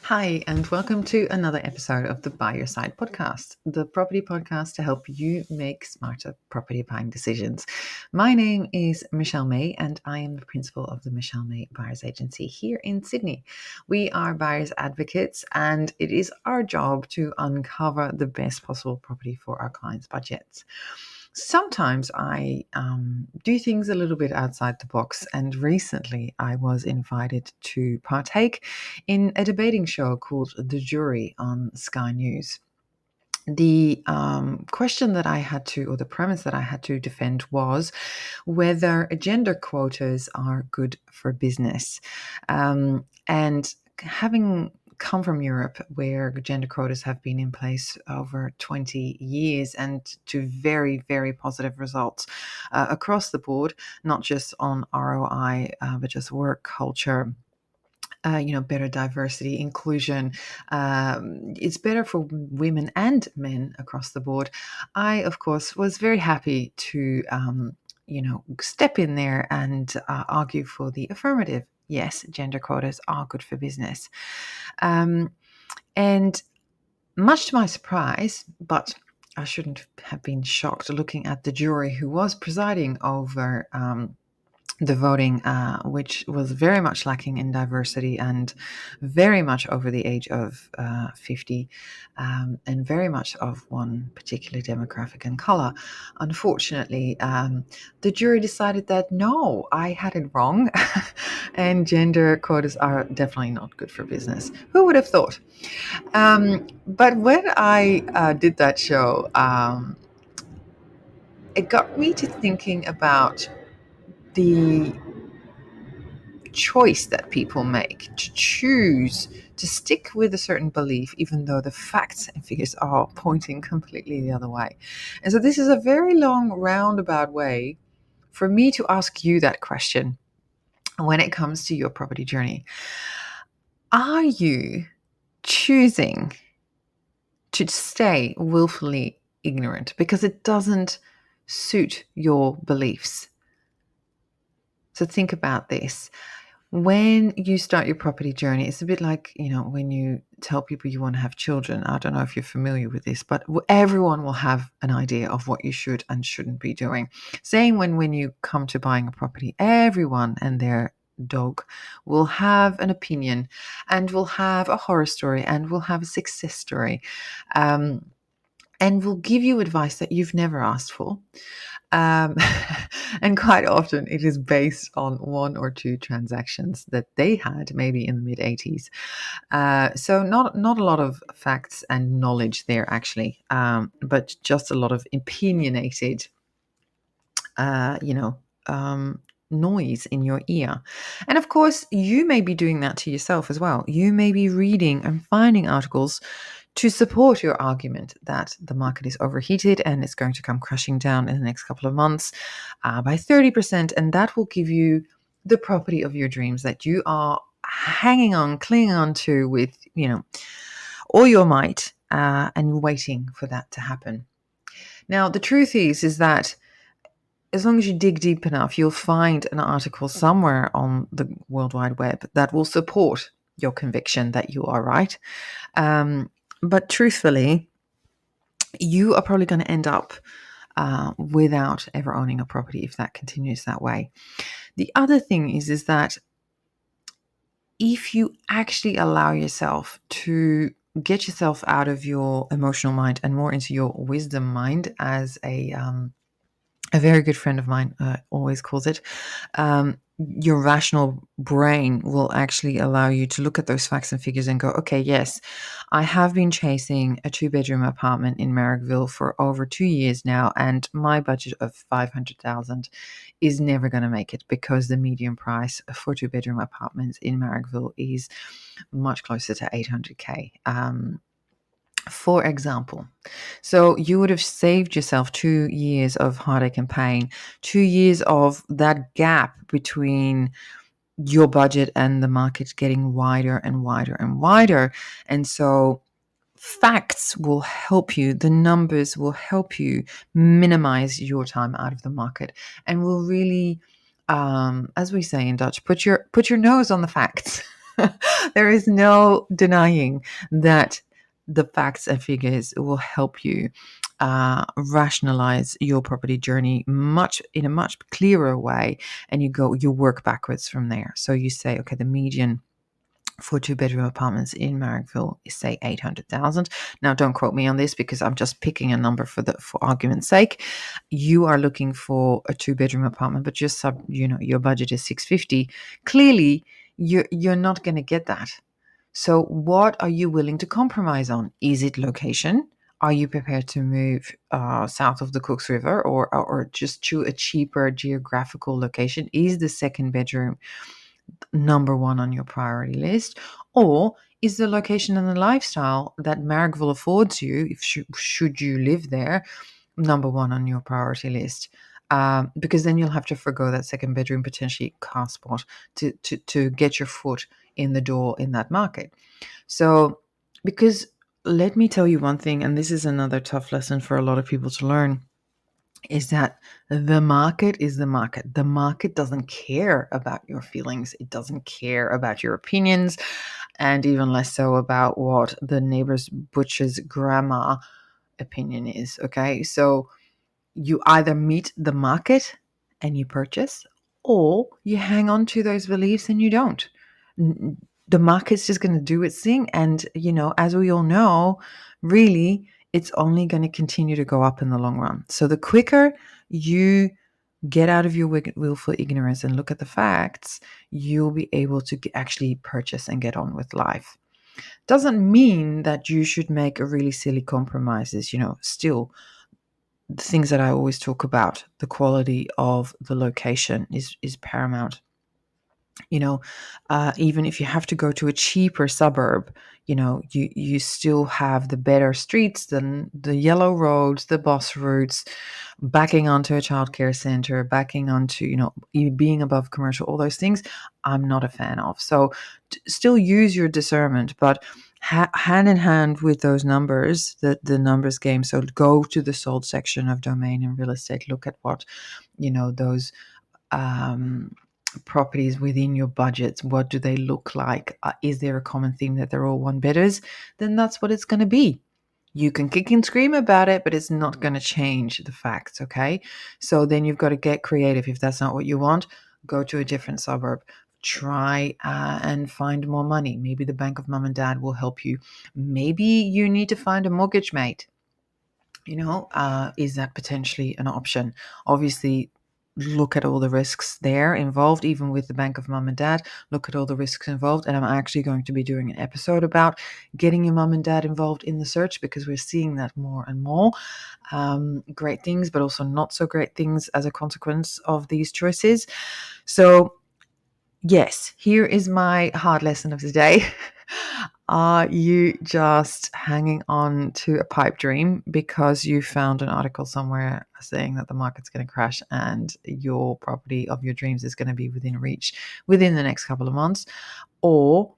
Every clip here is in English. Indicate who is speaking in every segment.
Speaker 1: Hi, and welcome to another episode of the Buy Your Side podcast, the property podcast to help you make smarter property buying decisions. My name is Michelle May, and I am the principal of the Michelle May Buyers Agency here in Sydney. We are buyers advocates, and it is our job to uncover the best possible property for our clients' budgets. Sometimes I do things a little bit outside the box, and recently I was invited to partake in a debating show called The Jury on Sky News. The question that I had to, or the premise that I had to defend was whether gender quotas are good for business. And having come from Europe, where gender quotas have been in place over 20 years and to very, very positive results across the board, not just on ROI, but just work culture. Better diversity, inclusion. It's better for women and men across the board. I, of course, was very happy to, step in there and argue for the affirmative. Yes, gender quotas are good for business. And much to my surprise, but I shouldn't have been shocked looking at the jury who was presiding over the voting, which was very much lacking in diversity and very much over the age of 50, and very much of one particular demographic and color. Unfortunately, the jury decided that no, I had it wrong, and gender quotas are definitely not good for business. Who would have thought? But when I did that show, it got me to thinking about the choice that people make to choose to stick with a certain belief, even though the facts and figures are pointing completely the other way. And so this is a very long roundabout way for me to ask you that question when it comes to your property journey. Are you choosing to stay willfully ignorant because it doesn't suit your beliefs? So think about this. When you start your property journey, it's a bit like, when you tell people you want to have children. I don't know if you're familiar with this, but everyone will have an idea of what you should and shouldn't be doing. Same when you come to buying a property, everyone and their dog will have an opinion and will have a horror story and will have a success story, and will give you advice that you've never asked for. Um, and quite often it is based on one or two transactions that they had maybe in the mid 80s. So not a lot of facts and knowledge there actually, but just a lot of opinionated, uh, you know, noise in your ear. And of course, you may be doing that to yourself as well. You may be reading and finding articles to support your argument that the market is overheated and it's going to come crashing down in the next couple of months by 30%. And that will give you the property of your dreams that you are hanging on, clinging on to with, all your might, and waiting for that to happen. Now, the truth is that as long as you dig deep enough, you'll find an article somewhere on the World Wide Web that will support your conviction that you are right. But truthfully, you are probably going to end up without ever owning a property if that continues that way. The other thing is that if you actually allow yourself to get yourself out of your emotional mind and more into your wisdom mind, as a very good friend of mine always calls it, your rational brain will actually allow you to look at those facts and figures and go, okay, yes, I have been chasing a 2-bedroom apartment in Marrickville for over 2 years now, and my budget of $500,000 is never going to make it because the median price for 2-bedroom apartments in Marrickville is much closer to $800K. For example. So you would have saved yourself 2 years of heartache and pain, 2 years of that gap between your budget and the market getting wider and wider and wider. And so facts will help you, the numbers will help you minimize your time out of the market and will really, as we say in Dutch, put your nose on the facts. There is no denying that the facts and figures will help you rationalize your property journey in a much clearer way, and you work backwards from there. So you say, okay, the median for two-bedroom apartments in Marrickville is say 800,000. Now, don't quote me on this because I'm just picking a number for argument's sake. You are looking for a two-bedroom apartment, but just your budget is 650. Clearly, you're not going to get that. So, what are you willing to compromise on? Is it location? Are you prepared to move south of the Cooks River, or just to a cheaper geographical location? Is the second bedroom number one on your priority list? Or is the location and the lifestyle that Marrickville affords you, if should you live there, number one on your priority list? Because then you'll have to forgo that second bedroom, potentially car spot, to get your foot in the door in that market. So, because let me tell you one thing, and this is another tough lesson for a lot of people to learn, is that the market is the market. The market doesn't care about your feelings. It doesn't care about your opinions, and even less so about what the neighbor's butcher's grandma opinion is. Okay. So you either meet the market and you purchase, or you hang on to those beliefs and you don't. The market's just going to do its thing. And, as we all know, really, it's only going to continue to go up in the long run. So the quicker you get out of your willful ignorance and look at the facts, you'll be able to actually purchase and get on with life. Doesn't mean that you should make a really silly compromises. Still, the things that I always talk about, the quality of the location is paramount. Even if you have to go to a cheaper suburb, you still have the better streets than the yellow roads, the bus routes, backing onto a childcare center, backing onto, being above commercial, all those things I'm not a fan of. So still use your discernment, but hand in hand with those numbers, the numbers game. So go to the sold section of Domain and Real Estate, look at what, those properties within your budgets, what do they look like? Is there a common theme that they're all one betters? Then that's what it's going to be. You can kick and scream about it, but it's not going to change the facts, okay? So then you've got to get creative. If that's not what you want, go to a different suburb. Try and find more money. Maybe the bank of mum and dad will help you. Maybe you need to find a mortgage mate. Is that potentially an option? Obviously, look at all the risks there involved, even with the bank of mum and dad. Look at all the risks involved. And I'm actually going to be doing an episode about getting your mum and dad involved in the search, because we're seeing that more and more. Great things, but also not so great things as a consequence of these choices. So, yes, here is my hard lesson of the day. Are you just hanging on to a pipe dream because you found an article somewhere saying that the market's going to crash and your property of your dreams is going to be within reach within the next couple of months? Or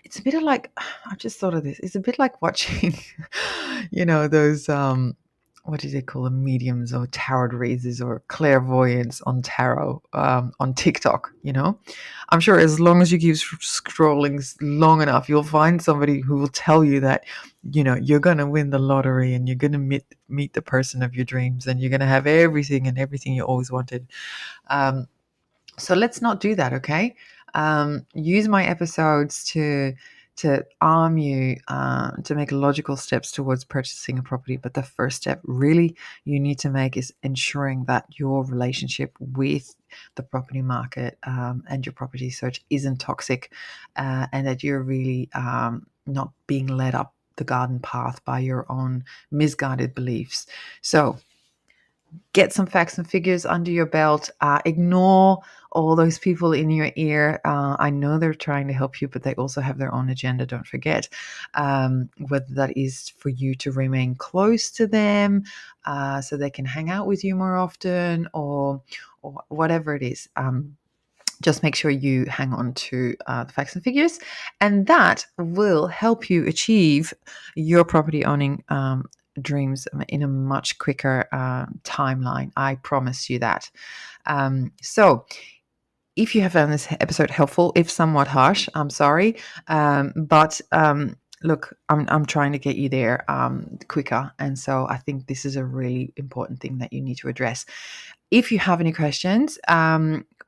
Speaker 1: it's a bit of like, I just thought of this, it's a bit like watching, those, what do they call them, mediums or tarot readers or clairvoyants on tarot, on TikTok. I'm sure as long as you keep scrolling long enough, you'll find somebody who will tell you that, you're going to win the lottery and you're going to meet the person of your dreams and you're going to have everything you always wanted. So let's not do that, okay? Use my episodes to arm you to make logical steps towards purchasing a property. But the first step really you need to make is ensuring that your relationship with the property market and your property search isn't toxic, and that you're really not being led up the garden path by your own misguided beliefs. So get some facts and figures under your belt. Ignore all those people in your ear. I know they're trying to help you, but they also have their own agenda. Don't forget, whether that is for you to remain close to them so they can hang out with you more often, or whatever it is. Just make sure you hang on to the facts and figures, and that will help you achieve your property owning dreams in a much quicker timeline. I promise you that. So If you have found this episode helpful, if somewhat harsh, I'm sorry. But look, I'm trying to get you there quicker. And so I think this is a really important thing that you need to address. If you have any questions,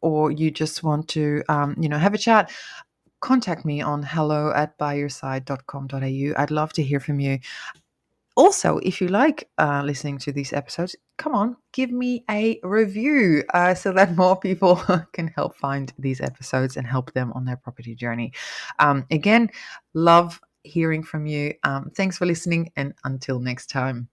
Speaker 1: or you just want to, have a chat, contact me on hello@byyourside.com.au. I'd love to hear from you. Also, if you like listening to these episodes, come on, give me a review so that more people can help find these episodes and help them on their property journey. Again, love hearing from you. Thanks for listening, and until next time.